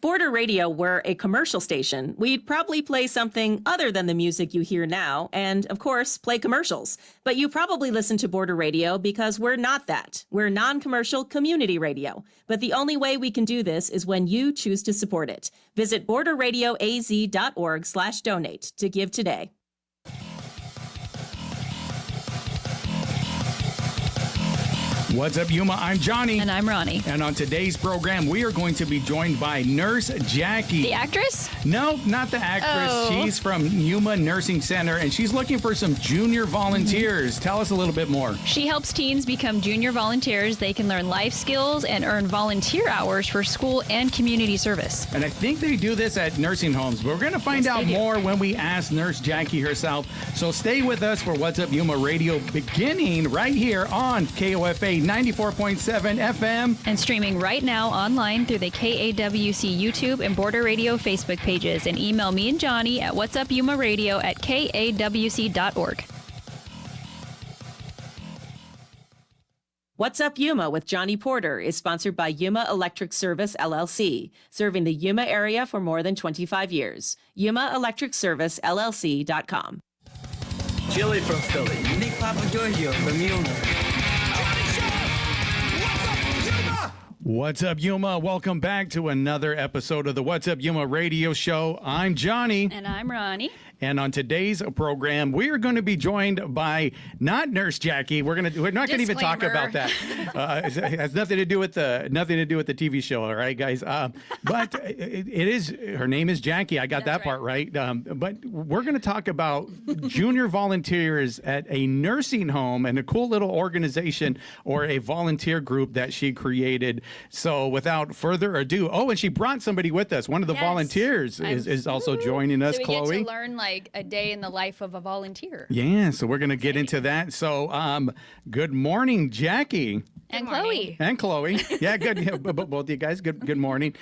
Border Radio were a commercial station, we'd probably play something other than the music you hear now, and, of course, play commercials. But you probably listen to Border Radio because we're not that. We're non-commercial community radio. But the only way we can do this is when you choose to support it. Visit borderradioaz.org/donate to give today. What's up, Yuma? I'm Johnny. And I'm Ronnie. And on today's program, we are going to be joined by Nurse Jackie. The actress? No, not the actress. Oh. She's from Yuma Nursing Center, and she's looking for some junior volunteers. Tell us a little bit more. She helps teens become junior volunteers. They can learn life skills and earn volunteer hours for school and community service. And I think they do this at nursing homes, but we're going to find out more when we ask Nurse Jackie herself. So stay with us for What's Up Yuma Radio, beginning right here on KOFA 94.7 FM. And streaming right now online through the KAWC YouTube and Border Radio Facebook pages. And email me and Johnny at whatsupyumaradio@kawc.org. What's Up Yuma with Johnny Porter is sponsored by Yuma Electric Service, LLC, serving the Yuma area for more than 25 years. YumaElectricServiceLLC.com. Chili from Philly. Nick Papa Giorgio from Yuma. What's up, Yuma? Welcome back to another episode of the What's Up Yuma radio show. I'm Johnny. And I'm Ronnie. And on today's program, we are going to be joined by not Nurse Jackie. We're not going to even talk about that. It has nothing to do with the TV show. All right, guys. But it is, her name is Jackie. I got that part right. But we're going to talk about junior volunteers at a nursing home and a cool little organization or a volunteer group that she created. So without further ado, and she brought somebody with us. One of the volunteers is also joining us, so we Chloe. get to learn like a day in the life of a volunteer. Yeah, so we're going to get into that. So, good morning, Jackie. And Chloe. And Chloe. Yeah, good. Yeah, both of you guys, good morning.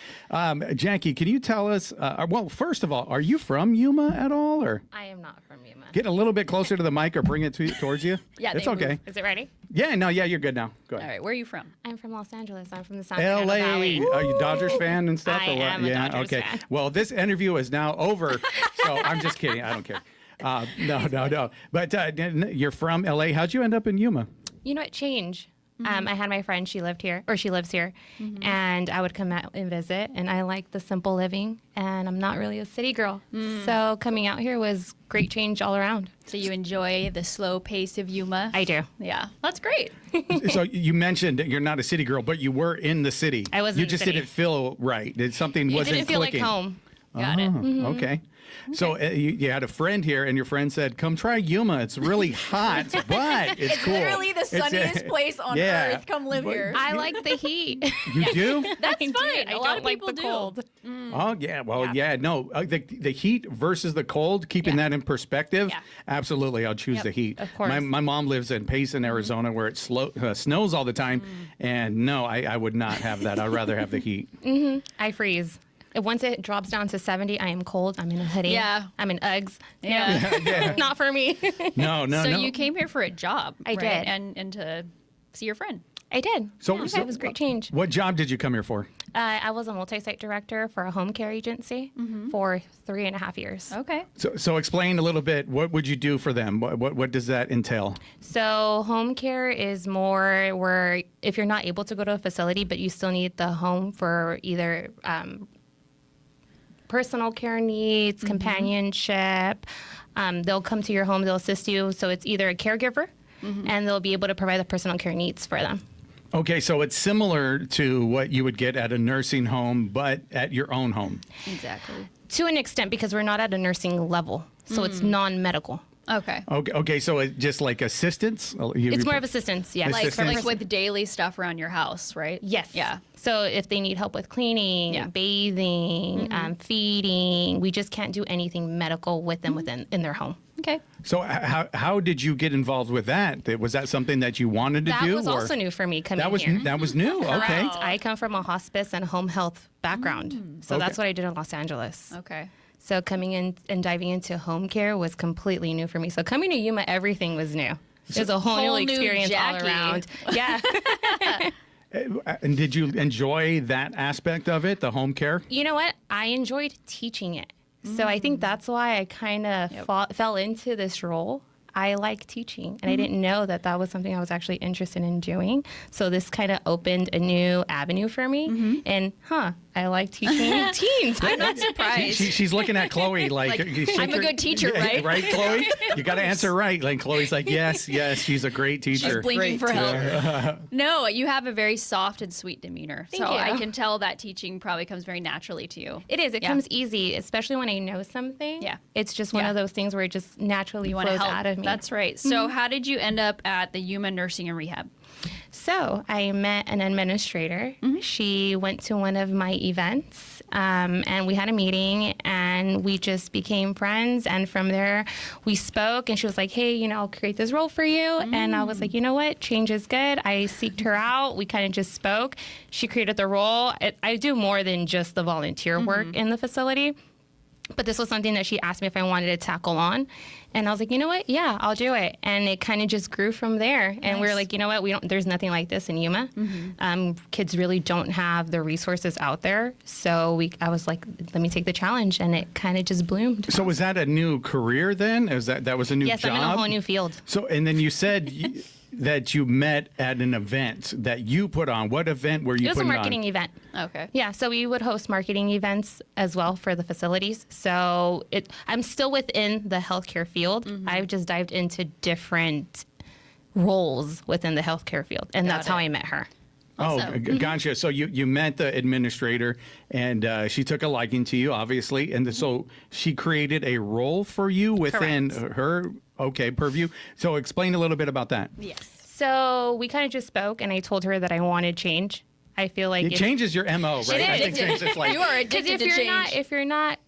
Jackie, can you tell us, well, first of all, are you from Yuma at all? Or I am not from Yuma. get a little bit closer to the mic or bring it towards you? Yeah, it's okay. Move. Is it ready? Yeah, no, yeah, you're good now. Go ahead. All right, where are you from? I'm from Los Angeles. I'm from the San Fernando L.A. Valley. Are you Dodgers fan and stuff? I or what? am a Yeah, Dodgers okay. fan. Well, this interview is now over, so I'm just kidding. I don't care. No. But you're from L.A. How'd you end up in Yuma? You know what? Change. I had my friend. She lives here, and I would come out and visit. And I like the simple living, and I'm not really a city girl. So coming out here was great change all around. So you enjoy the slow pace of Yuma? I do. Yeah, that's great. So you mentioned that you're not a city girl, but you were in the city. I was You in the just city. didn't feel right. Something It wasn't didn't feel clicking. like home. Got it. Okay. So you had a friend here, and your friend said, "Come try Yuma. It's really hot, but it's cool." Literally the sunniest place on earth. Come live here. I like the heat. You do? That's I fine. do. I A lot don't of like people the do. cold. Oh yeah. Well, yeah. No, the heat versus the cold. Keeping that in perspective. Yeah. Absolutely, I'll choose the heat. of course. My mom lives in Payson, Arizona, where it snows all the time, and no, I would not have that. I'd rather have the heat. I freeze. Once it drops down to 70, I am cold. I'm in a hoodie. Yeah. I'm in Uggs. Yeah. Not for me. No. So you came here for a job, I right? did. And to see your friend. I did. So it was a great change. What job did you come here for? I was a multi-site director for a home care agency for 3.5 years. Okay. So explain a little bit. What would you do for them? What does that entail? So home care is more where if you're not able to go to a facility, but you still need the home for either personal care needs, companionship. They'll come to your home, they'll assist you. So it's either a caregiver and they'll be able to provide the personal care needs for them. Okay, so it's similar to what you would get at a nursing home, but at your own home. Exactly. To an extent, because we're not at a nursing level. So it's non-medical. Okay. Okay. So it's just like assistance. It's more of assistance, yes. Like with daily stuff around your house, right? Yes. Yeah. So if they need help with cleaning, bathing, feeding, we just can't do anything medical with them in their home. Okay. So how did you get involved with that? Was that something that you wanted to That do? was also new for me coming here. That was new. Okay. Correct. I come from a hospice and home health background. So that's what I did in Los Angeles. Okay. So coming in and diving into home care was completely new for me. So coming to Yuma, everything was new. It was a whole new experience all Jackie. around. Yeah. And did you enjoy that aspect of it, the home care? You know what? I enjoyed teaching it. So I think that's why I kind of fell into this role. I like teaching, and I didn't know that that was something I was actually interested in doing. So this kind of opened a new avenue for me. And I like teaching teens. I'm not surprised. She's looking at Chloe like I'm a good teacher, right? Right, Chloe? You got to answer right. Like Chloe's like, yes, she's a great teacher. She's blinking for help. No, you have a very soft and sweet demeanor. Thank so you. I can tell that teaching probably comes very naturally to you. It is. It comes easy, especially when I know something. Yeah. It's just one of those things where it just naturally Want to flows help. out of me. That's right. So how did you end up at the Yuma Nursing and Rehab? So I met an administrator. She went to one of my events, and we had a meeting, and we just became friends. And from there, we spoke, and she was like, "Hey, I'll create this role for you." And I was like, "You know what? Change is good." I seeked her out. We kind of just spoke. She created the role. I do more than just the volunteer work in the facility. But this was something that she asked me if I wanted to tackle on. And I was like, you know what? Yeah, I'll do it. And it kind of just grew from there. And we were like, you know what? There's nothing like this in Yuma. Kids really don't have the resources out there. So I was like, let me take the challenge. And it kind of just bloomed. So was that a new career then? That was a new job? Yes, I'm in a whole new field. So, and then you said that you met at an event that you put on. What event were you putting on? It was a marketing event. Okay. Yeah, so we would host marketing events as well for the facilities. So I'm still within the healthcare field. I've just dived into different roles within the healthcare field, and that's how I met her. Oh, gotcha. So you met the administrator, and she took a liking to you, obviously, and so she created a role for you within her purview. So explain a little bit about that. Yes. So we kind of just spoke, and I told her that I wanted change. I feel like it changes your MO, right? I think it's like You are addicted to change. If you're not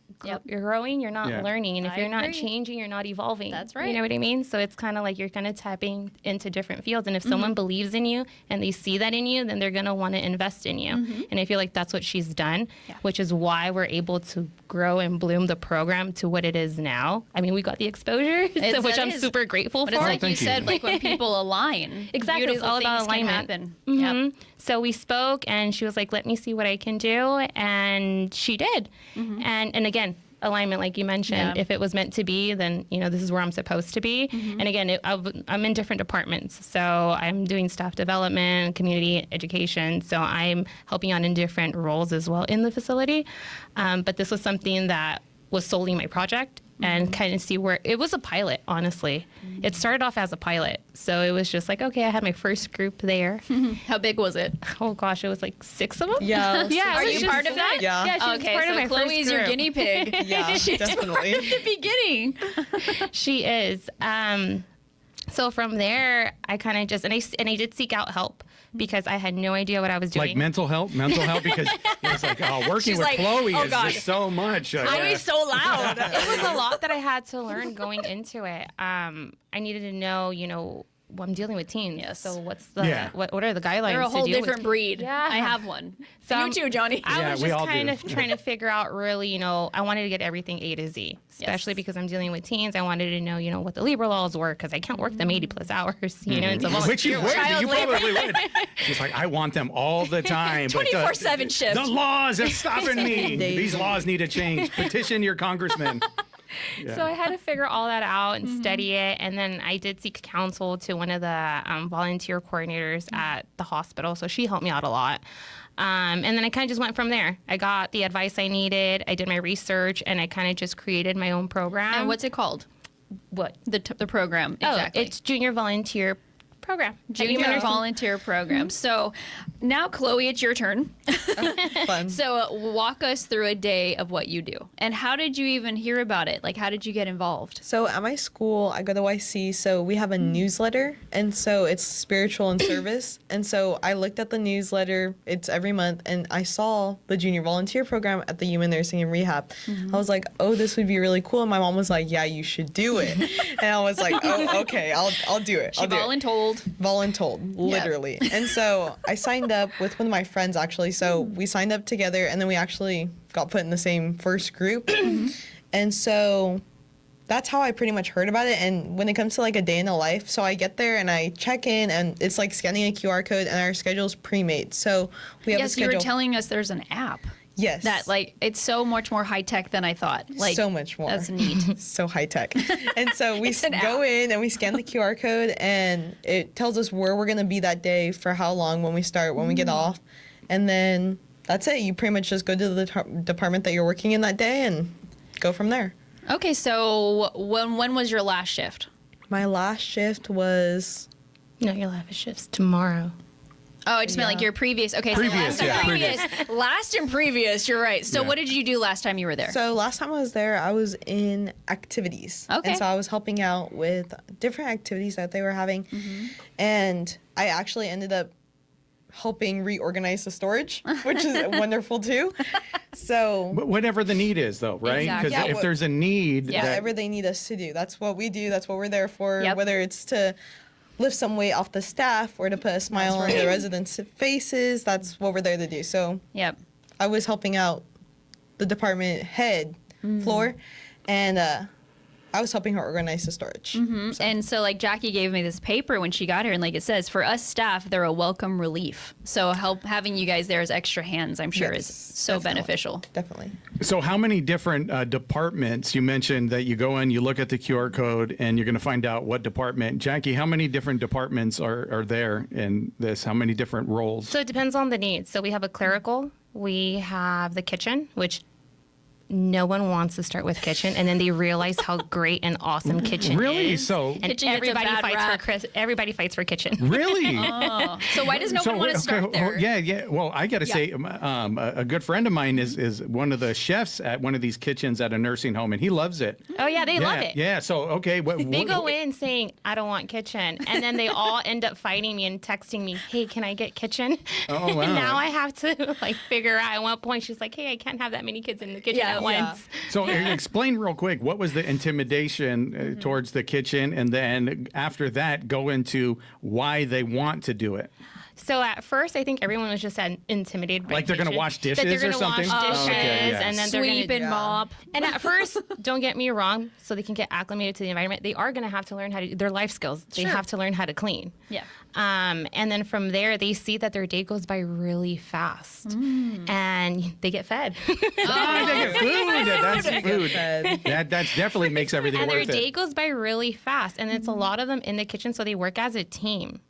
you're growing, you're not learning. And if you're not agree. changing, you're not evolving. That's right. You know what I mean? So it's kind of like you're kind of tapping into different fields. And if someone believes in you and they see that in you, then they're going to want to invest in you. And I feel like that's what she's done, which is why we're able to grow and bloom the program to what it is now. I mean, we got the exposure, which I'm super grateful But for. it's like you thank you. said, like when people align. Exactly. It's beautiful all about things can alignment. happen. Yep. So we spoke, and she was like, let me see what I can do. And she did. And again, alignment, like you mentioned, if it was meant to be, then, this is where I'm supposed to be. And again, I'm in different departments. So I'm doing staff development, community education. So I'm helping out in different roles as well in the facility. But this was something that was solely my project. And kind of see where it was a pilot, honestly. It started off as a pilot. So it was just like, okay, I had my first group there. How big was it? Oh gosh, it was like 6 of them. Yeah. Yeah. Are it was you part of that? Yeah. Yeah, she was part of my Chloe's first your group. guinea pig. Yeah, definitely. At the beginning. She is. So from there, I kind of just, and I did seek out help because I had no idea what I was doing. like mental health, because it was like, working She's with like, Chloe oh, is God. just so much. Chloe's so loud. It was a lot that I had to learn going into it. I needed to know, well, I'm dealing with teens. Yes. So what's the what are the guidelines? They're a whole to deal different with? breed. Yeah. I have one. So you too, Johnny. I was we just all kind do. of trying to figure out really, I wanted to get everything A to Z, especially because I'm dealing with teens. I wanted to know, what the labor laws were because I can't work them 80 plus hours, It's a Which you volunteer would. work. You probably would. She's like, I want them all the time. but 24/7 shift. The laws are stopping me. These laws need to change. Petition your congressman. So I had to figure all that out and study it. And then I did seek counsel to one of the volunteer coordinators at the hospital. So she helped me out a lot. And then I kind of just went from there. I got the advice I needed. I did my research, and I kind of just created my own program. And what's it called? What? The program. Exactly. Oh, it's Junior Volunteer Program. Junior Volunteer Program. So now, Chloe, it's your turn. Fun. So walk us through a day of what you do. And how did you even hear about it? Like, how did you get involved? So at my school, I go to YC, so we have a newsletter, and so it's spiritual and service. And so I looked at the newsletter, it's every month, and I saw the Junior Volunteer Program at the Yuma Nursing and Rehab. I was like, oh, this would be really cool. And my mom was like, yeah, you should do it. And I was like, oh, okay, I'll do it. She I'll do it. Voluntold, literally. And so I signed up with one of my friends, actually. So we signed up together, and then we actually got put in the same first group. And so that's how I pretty much heard about it. And when it comes to like a day in the life, so I get there and I check in, and it's like scanning a QR code, and our schedule is pre-made. So we have a Yes, you schedule. were telling us there's an app. Yes. That like it's so much more high tech than I thought. Like so much more. That's neat. So high tech. And so we It's an go app. in and we scan the QR code, and it tells us where we're going to be that day, for how long, when we start, when we get off. And then that's it. You pretty much just go to the department that you're working in that day and go from there. Okay, so when was your last shift? My last shift was No, your life shift's tomorrow. Oh, I just meant like your previous. Okay, Previous, so last and yeah, previous. Last and previous. You're right. So Yeah. what did you do last time you were there? So last time I was there, I was in activities. Okay. And so I was helping out with different activities that they were having. And I actually ended up helping reorganize the storage, which is wonderful too. So But whatever the need is, though, right? Because Exactly. Yeah, if there's a need, Yeah. that- whatever they need us to do, that's what we do. That's what we're there for. Yep. Whether it's to lift some weight off the staff or to put a smile on the residents' faces, that's what we're there to do. So Yep. I was helping out the department head floor, and I was helping her organize the storage. And so like Jackie gave me this paper when she got here, and like it says, for us staff, they're a welcome relief. So having you guys there as extra hands, I'm sure, Yes, is so definitely. beneficial. Definitely. So how many different departments, you mentioned that you go in, you look at the QR code, and you're going to find out what department. Jackie, how many different departments are there in this? How many different roles? So it depends on the needs. So we have a clerical, we have the kitchen, which no one wants to start with kitchen, and then they realize how great and awesome kitchen Really? is. So- and Kitchen gets a bad rap. everybody fights for kitchen. Really? So why does no one want to start there? Yeah. Well, I got to say, a good friend of mine is one of the chefs at one of these kitchens at a nursing home, and he loves it. Oh yeah, they love it. Yeah. So okay, They go in saying, I don't want kitchen. And then they all end up fighting me and texting me, hey, can I get kitchen? Oh, wow. And now I have to like figure out. At one point, she's like, hey, I can't have that many kids in the kitchen at once. So explain real quick, what was the intimidation towards the kitchen, and then after that, go into why they want to do it. So at first, I think everyone was just intimidated by Like they're gonna kitchen. wash That they're dishes or gonna something? Wash dishes, Oh, okay, yeah. and then they're Sweep gonna and mop. And at first, don't get me wrong, so they can get acclimated to the environment, they are going to have to learn how to, their life skills. They have to learn how to clean. Yeah. And then from there, they see that their day goes by really fast. And they get fed. They get food. That's food. Fed. That definitely makes everything And their worth day it. goes by really fast. And it's a lot of them in the kitchen, so they work as a team.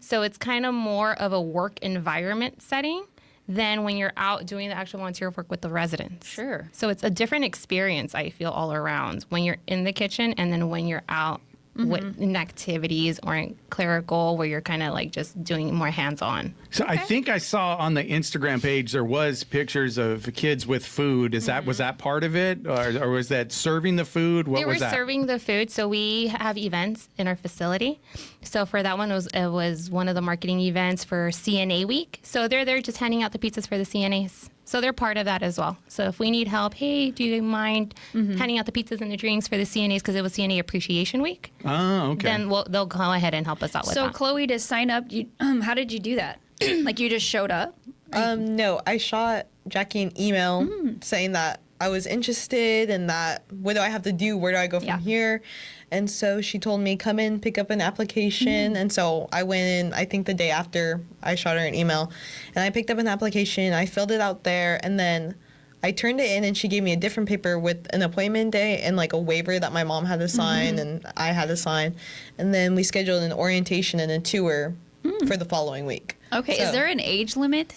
So it's kind of more of a work environment setting than when you're out doing the actual volunteer work with the residents. Sure. So it's a different experience, I feel, all around when you're in the kitchen and then when you're out in activities or in clerical where you're kind of like just doing more hands-on. So I think I saw on the Instagram page there was pictures of kids with food. Was that part of it, or was that serving the food? What They were was that? serving the food, so we have events in our facility. So for that one, it was one of the marketing events for CNA week. So they're there just handing out the pizzas for the CNAs. So they're part of that as well. So if we need help, hey, do you mind handing out the pizzas and the drinks for the CNAs because it was CNA Appreciation Week? Oh, okay. Then they'll go ahead and help us out with So that. Chloe, to sign up, how did you do that? Like you just showed up? No, I shot Jackie an email saying that I was interested and that what do I have to do? Where do I go from Yeah. here? And so she told me, come in, pick up an application. And so I went in, I think the day after I shot her an email, and I picked up an application. I filled it out there, and then I turned it in, and she gave me a different paper with an appointment day and like a waiver that my mom had to sign and I had to sign. And then we scheduled an orientation and a tour for the following week. Okay. So, Is there an age limit?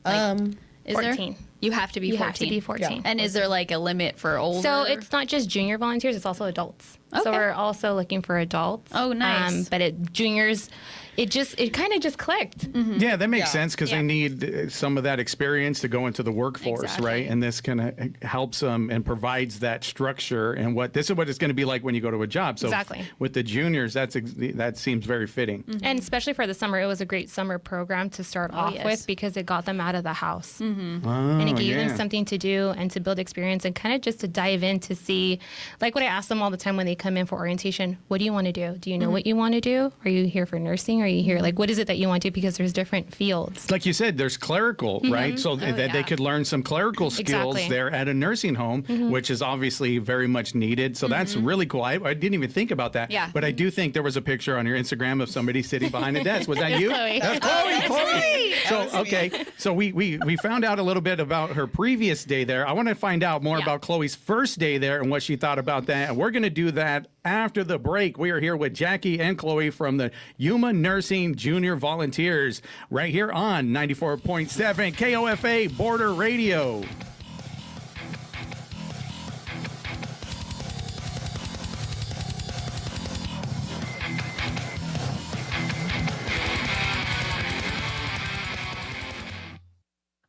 Is 14. there? You have to be You 14. have to be 14. Yeah. And is there like a limit for older? So it's not just junior volunteers; it's also adults. So Okay. we're also looking for adults. Oh, nice. But juniors, it kind of just clicked. Yeah, that makes Yeah. sense because they need some of that experience to go into the workforce, Exactly. right? And this kind of helps them and provides that structure. And this is what it's going to be like when you go to a job. So Exactly. with the juniors, that seems very fitting. And especially for the summer, it was a great summer program to start off yes. with because it got them out of the house. Oh, And it gave yeah. them something to do and to build experience and kind of just to dive in to see, like what I ask them all the time when they come in for orientation, what do you want to do? Do you know what you want to do? Are you here for nursing? Are you here? Like, what is it that you want to do? Because there's different fields. Like you said, there's clerical, right? So that they could learn some clerical skills there at a nursing home, which is obviously very much needed. So that's really cool. I didn't even think about that. Yeah. But I do think there was a picture on your Instagram of somebody sitting behind a desk. Was that you? Chloe. That's Chloe. So, okay. So we found out a little bit about her previous day there. I want to find out more about Chloe's first day there and what she thought about that. And we're going to do that after the break. We are here with Jackie and Chloe from the Yuma Nursing Junior Volunteers right here on 94.7 KOFA Border Radio.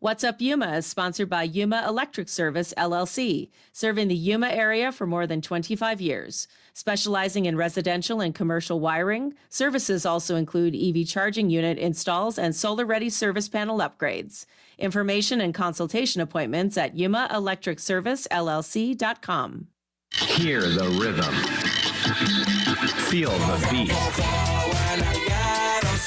What's Up Yuma is sponsored by Yuma Electric Service, LLC, serving the Yuma area for more than 25 years. Specializing in residential and commercial wiring, services also include EV charging unit installs and solar-ready service panel upgrades. Information and consultation appointments at yumaelectricservicellc.com. Hear the rhythm. Feel the beat.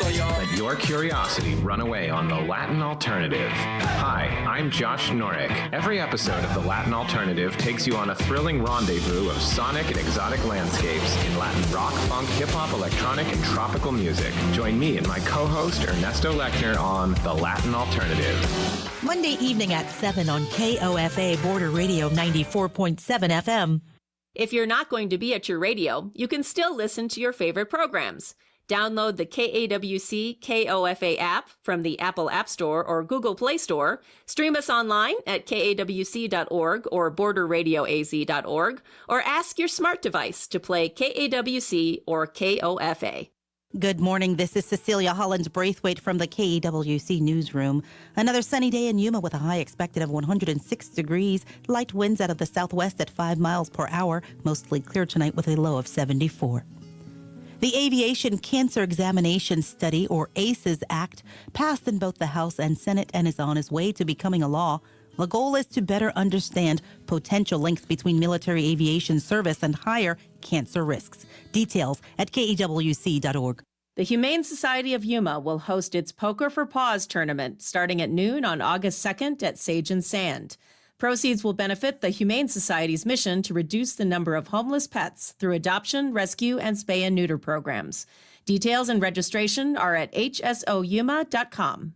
Let your curiosity run away on the Latin Alternative. Hi, I'm Josh Norick. Every episode of the Latin Alternative takes you on a thrilling rendezvous of sonic and exotic landscapes in Latin rock, funk, hip-hop, electronic, and tropical music. Join me and my co-host Ernesto Lechner on the Latin Alternative. Monday evening at 7 on KOFA Border Radio 94.7 FM. If you're not going to be at your radio, you can still listen to your favorite programs. Download the KAWC KOFA app from the Apple App Store or Google Play Store. Stream us online at kawc.org or borderradioaz.org, or ask your smart device to play KAWC or KOFA. Good morning. This is Cecilia Hollins-Braithwaite from the KAWC Newsroom. Another sunny day in Yuma with a high expected of 106 degrees. Light winds out of the southwest at 5 miles per hour. Mostly clear tonight with a low of 74. The Aviation Cancer Examination Study, or ACES Act, passed in both the House and Senate and is on its way to becoming a law. The goal is to better understand potential links between military aviation service and higher cancer risks. Details at KAWC.org. The Humane Society of Yuma will host its Poker for Paws tournament starting at noon on August 2nd at Sage and Sand. Proceeds will benefit the Humane Society's mission to reduce the number of homeless pets through adoption, rescue, and spay and neuter programs. Details and registration are at hsoyuma.com.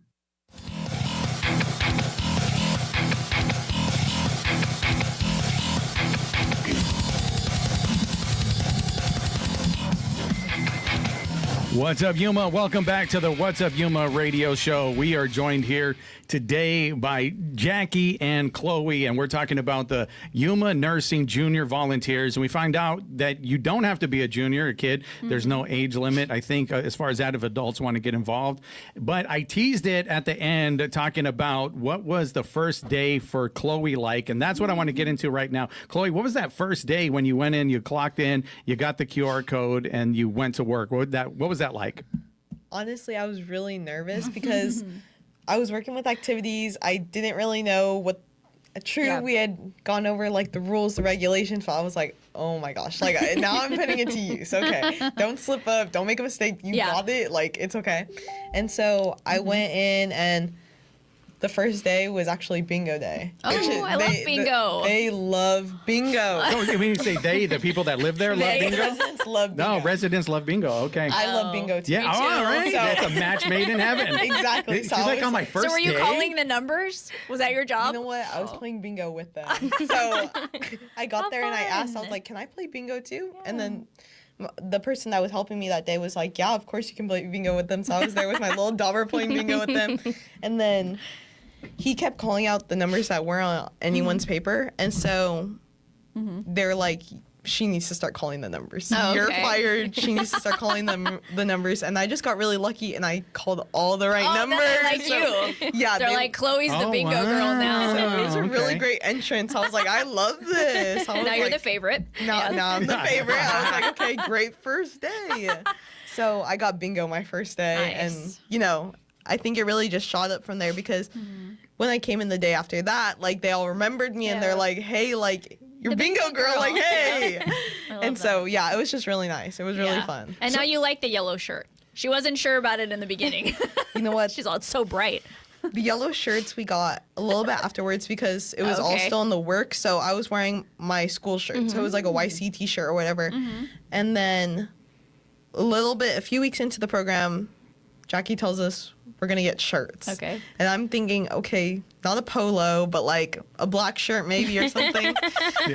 What's up, Yuma? Welcome back to the What's Up Yuma radio show. We are joined here today by Jackie and Chloe, and we're talking about the Yuma Nursing Junior Volunteers. And we find out that you don't have to be a junior, a kid. There's no age limit, I think, as far as that if adults want to get involved. But I teased it at the end talking about what was the first day for Chloe like, and that's what I want to get into right now. Chloe, what was that first day when you went in, you clocked in, you got the QR code, and you went to work? What was that like? Honestly, I was really nervous because I was working with activities. I didn't really know what. We had gone over like the rules, the regulations. So I was like, oh my gosh, like now I'm putting it to use. Okay, don't slip up, don't make a mistake. You got it. Like it's okay. And so I went in, and the first day was actually bingo day. Oh, I love bingo. They love bingo. Oh, when you say they, the people that live there love bingo? Residents love bingo. No, residents love bingo. Okay. I love bingo too. Yeah, all right. So- That's a match made in heaven. Exactly. She's So I like was on my first day. So were you calling the numbers? Was that your job? You know what? I was playing bingo with them. So I got there and I asked, I was like, can I play bingo too? And then the person that was helping me that day was like, yeah, of course you can play bingo with them. So I was there with my little daughter playing bingo with them. And then he kept calling out the numbers that weren't on anyone's paper. And so they're like, she needs to start calling the numbers. Oh, You're okay. fired. She needs to start calling them the numbers. And I just got really lucky and I called all the right numbers. They're like So, you. yeah. They're like, Chloe's the bingo girl now. So it was a really okay. great entrance. I was like, I love this. I was Now you're like, the favorite. Now I'm the favorite. I was like, okay, great first day. So I got bingo my first day. Nice. And, you know, I think it really just shot up from there because when I came in the day after that, like they all remembered me and they're like, hey, like you're bingo girl, like, hey. And so, yeah, it was just really nice. It was really fun. And now you like the yellow shirt. She wasn't sure about it in the beginning. You know what? She's all, it's so bright. The yellow shirts we got a little bit afterwards because it was all still in the work. So I was wearing my school shirt. So it was like a YC t-shirt or whatever. And then a few weeks into the program, Jackie tells us we're going to get shirts. Okay. And I'm thinking, okay, not a polo, but like a black shirt maybe or something.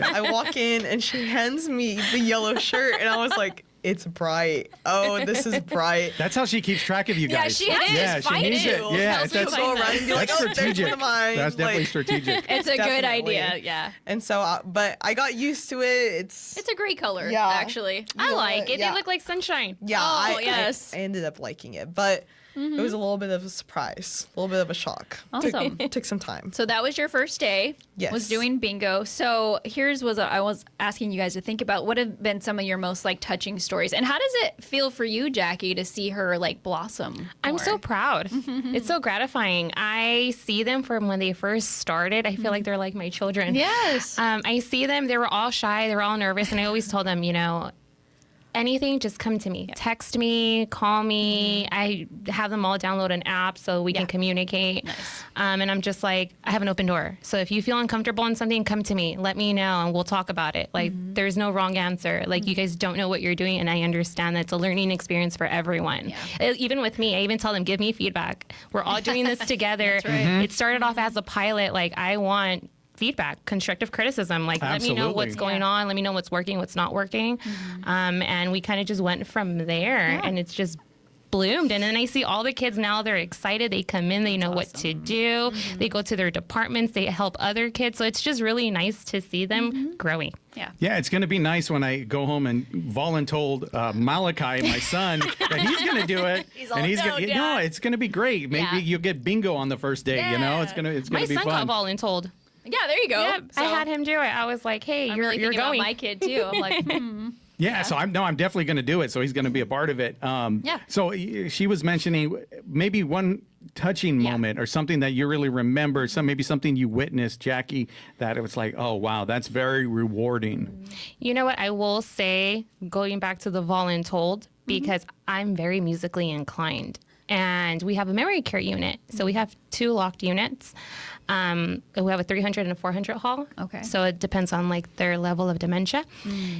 I walk in and she hands me the yellow shirt and I was like, it's bright. Oh, this is bright. That's how she keeps track of you guys. Yeah, she is. she needs it. Yeah, That's go around and be like, that's oh, there's strategic. one of mine. That's definitely Like, strategic. It's a good Definitely. idea. Yeah. And so, but I got used to it. It's a great color, Yeah. actually. I know like what? it. Yeah. They look like sunshine. Yeah, Oh, yes. I ended up liking it, but it was a little bit of a surprise, a little bit of a shock. Awesome. Took some time. So that was your first day. Yes. Was doing bingo. So here's what I was asking you guys to think about. What have been some of your most like touching stories, and how does it feel for you, Jackie, to see her like blossom? I'm more? so proud. It's so gratifying. I see them from when they first started. I feel like they're like my children. Yes. I see them. They were all shy. They were all nervous. And I always told them, anything, just come to me. Text me, call me. I have them all download an app so we can communicate. Nice. And I'm just like, I have an open door. So if you feel uncomfortable in something, come to me. Let me know and we'll talk about it. Like, there's no wrong answer. Like, you guys don't know what you're doing. And I understand that it's a learning experience for everyone. Even with me, I even tell them, give me feedback. We're all doing this together. That's right. It started off as a pilot. Like, I want feedback, constructive criticism. Like, let me know what's going on. Let me know what's working, what's not working. And we kind of just went from there, and it's just bloomed. And then I see all the kids now, they're excited. They come in, they know what to do. They go to their departments, they help other kids. So it's just really nice to see them growing. Yeah, it's going to be nice when I go home and voluntold Malachi, my son, that he's going to do it. He's all down, No, it's going to be great. Maybe you'll get bingo on the first day. You know, it's going to My be son fun. got voluntold. Yeah, there you go. Yeah, So I had him do it. I was like, hey, I'm you're really thinking going. about my kid too. I'm like, Yeah, so I'm definitely going to do it. So he's going to be a part of it. So she was mentioning maybe one touching moment or something that you really remember, maybe something you witnessed, Jackie, that it was like, oh wow, that's very rewarding. You know what? I will say, going back to the voluntold, because I'm very musically inclined. And we have a memory care unit. So we have 2 locked units. We have a 300 and a 400 hall. Okay. So it depends on like their level of dementia.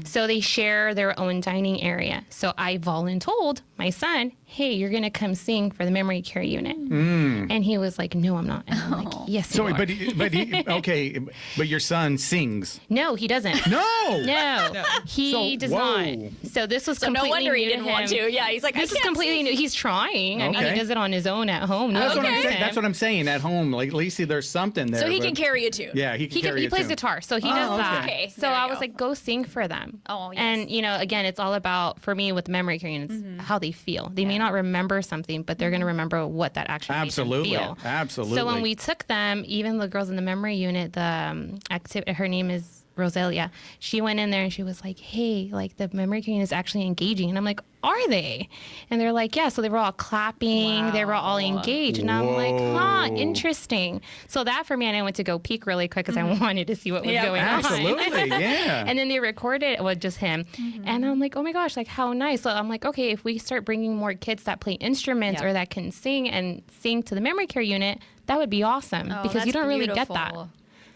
So they share their own dining area. So I voluntold my son, hey, you're going to come sing for the memory care unit. And he was like, no, I'm not. And I'm like, yes, you are. But your son sings. No, he doesn't. No. He does not. So this was completely no wonder he new to didn't want him. to. Yeah, he's like, This is completely new. He's trying. I mean, Okay. he does it on his own at home. That's, what I'm Nobody saying. knows That's him. what I'm saying. At home, like at least there's something there. So he but- can carry a tune. Yeah, he can carry He a plays tune. guitar, so he does that. Okay, So there you I was go. like, go sing for them. Oh, yes. And, again, it's all about, for me, with memory care units, how they feel. They may not remember something, but they're going to remember what that actually Absolutely. made them feel. Absolutely. So when we took them, even the girls in the memory unit, her name is Roselia. She went in there and she was like, hey, like the memory care unit is actually engaging. And I'm like, are they? And they're like, yeah. So they were all clapping. They were all engaged. And I'm like, huh, interesting. So that for me, and I went to go peek really quick because I wanted to see what was going on. Absolutely, yeah. And then they recorded it with just him. And I'm like, oh my gosh, like how nice. So I'm like, okay, if we start bringing more kids that play instruments or that can sing and sing to the memory care unit, that would be awesome because you don't really get that.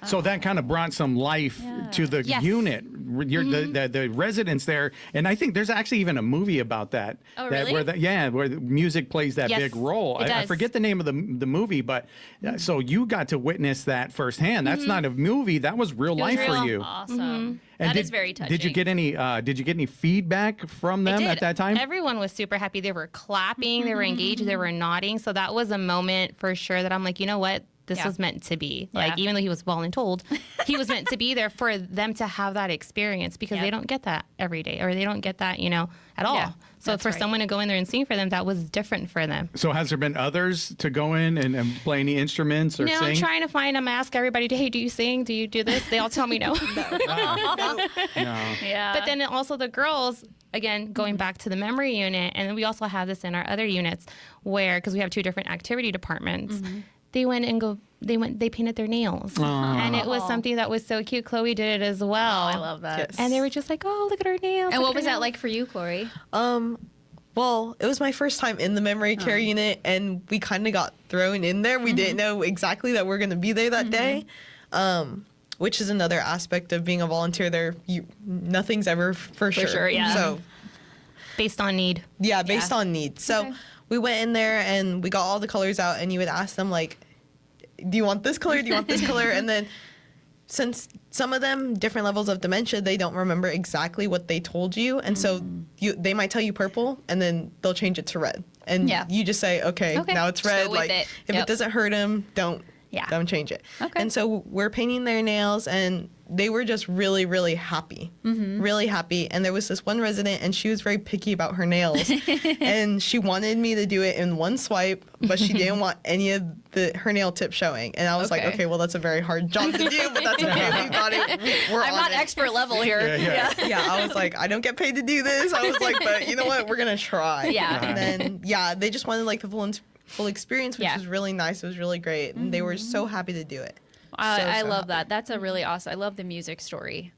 So that kind of brought some life to the unit, the residents there, and I think there's actually even a movie about that. Oh, that really? where the music plays that Yes, big role. it I does. forget the name of the movie, but so you got to witness that firsthand. That's not a movie; that was real life for you. Awesome. And That is very touching. Did you get any feedback from them at that time? Everyone was super happy. They were clapping, they were engaged, they were nodding. So that was a moment for sure that I'm like, you know what? This was meant to be. Like, even though he was voluntold, he was meant to be there for them to have that experience because they don't get that every day or they don't get that, at all. Yeah, so for someone to go in there and sing for them, that was different for them. So has there been others to go in and play any instruments or No, sing? I'm trying to find them, ask everybody, hey, do you sing? Do you do this? They all tell me no. No. Yeah. But then also the girls, again, going back to the memory unit, and then we also have this in our other units where, because we have 2 different activity departments, they painted their nails. And it was something that was so cute. Chloe did it as well. I love that. Yes. And they were just like, oh, look at our nails. And look what at was our that nails. like for you, Chloe? Well, it was my first time in the memory care unit, and we kind of got thrown in there. We didn't know exactly that we're going to be there that day, which is another aspect of being a volunteer there. Nothing's ever for sure. sure, yeah. So, Based on need. yeah, based on need. So we went in there, and we got all the colors out, and you would ask them, like, do you want this color? Do you want this color? And then since some of them, different levels of dementia, they don't remember exactly what they told you. And so they might tell you purple, and then they'll change it to red. And you just say, okay, now it's red. Go with Like, it. if it doesn't hurt them, don't change it. Okay. And so we're painting their nails, and they were just really, really happy. Really happy. And there was this one resident, and she was very picky about her nails. And she wanted me to do it in one swipe, but she didn't want any of her nail tip showing. And I was like, okay, well, that's a very hard job to do, but that's okay. We got it. We're I'm on not it. expert level here. Yeah. Yeah, I was like, I don't get paid to do this. I was like, but you know what? We're going to try. Yeah. And then, they just wanted like the full experience, which was really nice. It was really great. And they were so happy to do it. I love happy. that. That's a really awesome. I love the music story.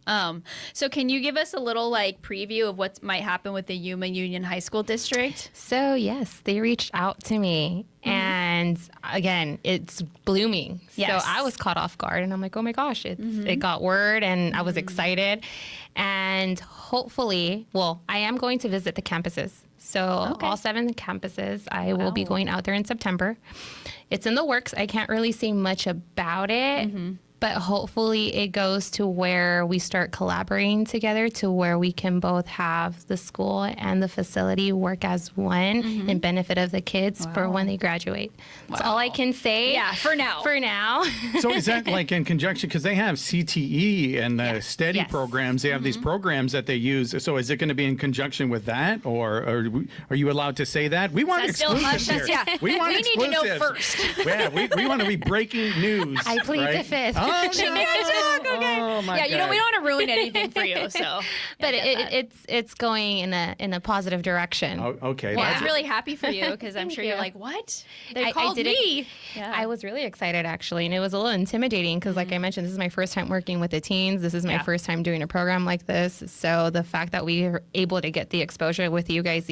So can you give us a little like preview of what might happen with the Yuma Union High School District? So yes, they reached out to me, and again, it's blooming. Yes. So I was caught off guard, and I'm like, oh my gosh, it got word, and I was excited, and hopefully, I am going to visit the campuses. So all 7 campuses, I will be going out there in September. It's in the works. I can't really say much about it, but hopefully it goes to where we start collaborating together to where we can both have the school and the facility work as one in benefit of the kids for when they graduate. That's all I can say. Yeah, for now. For now. So is that like in conjunction, because they have CTE and the STEADY programs, they have these programs that they use. So is it going to be in conjunction with that, or are you allowed to say that? We want That's still exclusives hush. here. Yeah. We want We need to know exclusives. first. Yeah, we want to be breaking news. I plead right? the fifth. Oh, She no. can't talk, okay. Oh, my Yeah, you know, God. we don't want to ruin anything for you, so. But it's going in a positive direction. Oh, okay. Well, that's- I'm really happy for you because I'm sure you're you. like, what? They I called didn't- me. I was really excited, actually, and it was a little intimidating because, like I mentioned, this is my first time working with the teens. This is my first time doing a program like this. So the fact that we were able to get the exposure with you guys,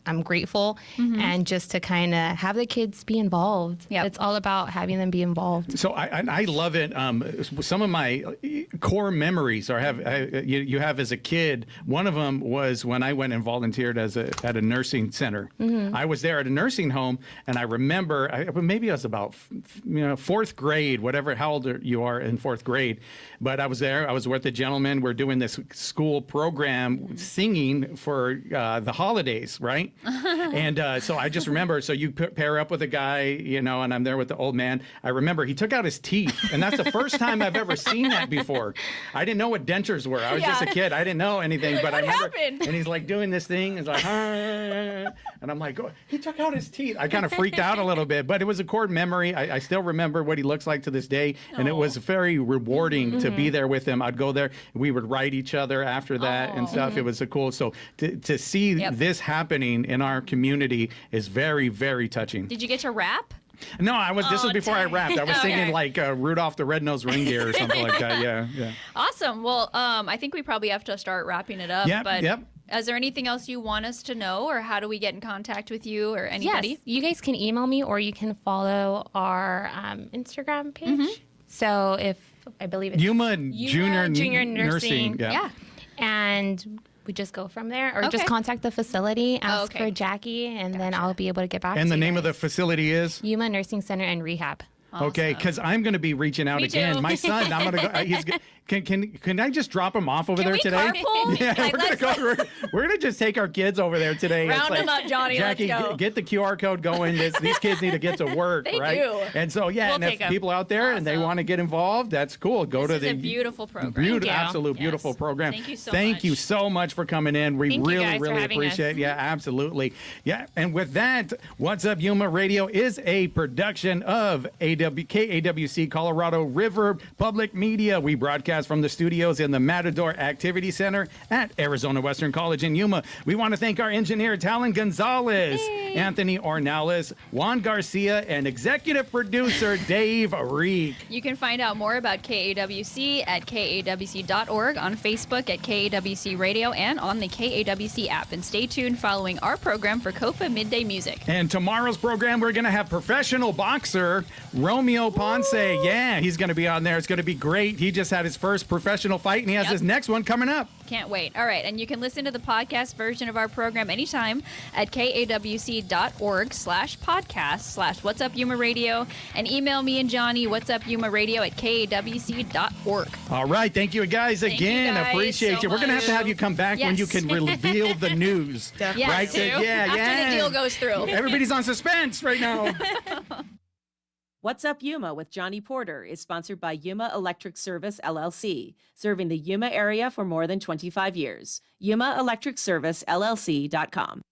I'm grateful. And just to kind of have the kids be involved. Yep. It's all about having them be involved. So I love it. Some of my core memories you have as a kid. One of them was when I went and volunteered at a nursing center. I was there at a nursing home, and I remember maybe I was about 4th grade, whatever, how old you are in 4th grade. But I was there. I was with a gentleman. We're doing this school program, singing for the holidays, right? And so I just remember. So you pair up with a guy, and I'm there with the old man. I remember he took out his teeth, and that's the first time I've ever seen that before. I didn't know what dentures were. I was just a kid. I didn't know anything. But I remember, happened? and he's like doing this thing. It's like, and I'm like, oh, he took out his teeth. I kind of freaked out a little bit, but it was a core memory. I still remember what he looks like to this day, and it was very rewarding to be there with him. I'd go there. We would write each other after that and stuff. It was a cool. So to see this happening in our community is very, very touching. Did you get to rap? No, this was before I rapped. I was singing like Rudolph the Red-Nosed Reindeer or something like that. Yeah. Awesome. Well, I think we probably have to start wrapping it up. Yep. Is there anything else you want us to know, or how do we get in contact with you or anybody? Yes, you guys can email me, or you can follow our Instagram page. So I believe it's Yuma Junior Nursing. Yeah. And we just go from there, or just contact the facility, ask for Jackie, and then I'll be able to get back to you. And the name of the guys. facility is? Yuma Nursing Center and Rehab. Okay, because I'm going to be reaching out Me again. too. My son, I'm going to go. Can I just drop him off over Can there we today? carpool? Yeah, Like, we're going to just take our kids over there today. Round It's them up, Johnny. Jackie, Let's go. get the QR code going. These kids need to get to work, They right? do. And so, We'll and take if 'em. people out there and they Awesome. want to get involved, that's cool. Go to This the is a beautiful program. Thank you. absolute Yes. beautiful program. Thank you so Thank much. you so much for coming in. We Thank you really, guys for really having appreciate us. it. Yeah, absolutely. Yeah, and with that, What's Up Yuma Radio is a production of KAWC, Colorado River Public Media. We broadcast broadcast from the studios in the Matador Activity Center at Arizona Western College in Yuma. We want to thank our engineer, Talon Gonzalez, Anthony Ornelas, Juan Garcia, and executive producer, Dave Reek. You can find out more about KAWC at kawc.org, on Facebook at KAWC Radio, and on the KAWC app. And stay tuned following our program for KOFA Midday Music. And tomorrow's program, we're going to have professional boxer Romeo Ponce. Yeah, he's going to be on there. It's going to be great. He just had his first professional fight, and he has his next one coming up. Can't wait. All right. And you can listen to the podcast version of our program anytime at kawc.org/podcast/What's Up Yuma Radio, and email me and Johnny, whatsupyumaradio@kawc.org. All right. Thank you guys again. guys Appreciate so you. We're going to have to have much. you come back when you can reveal the news. Definitely. Right? Too. Yeah, After the deal goes through. Everybody's on suspense right now. What's Up Yuma with Johnny Porter is sponsored by Yuma Electric Service, LLC, serving the Yuma area for more than 25 years. YumaElectricServiceLLC.com.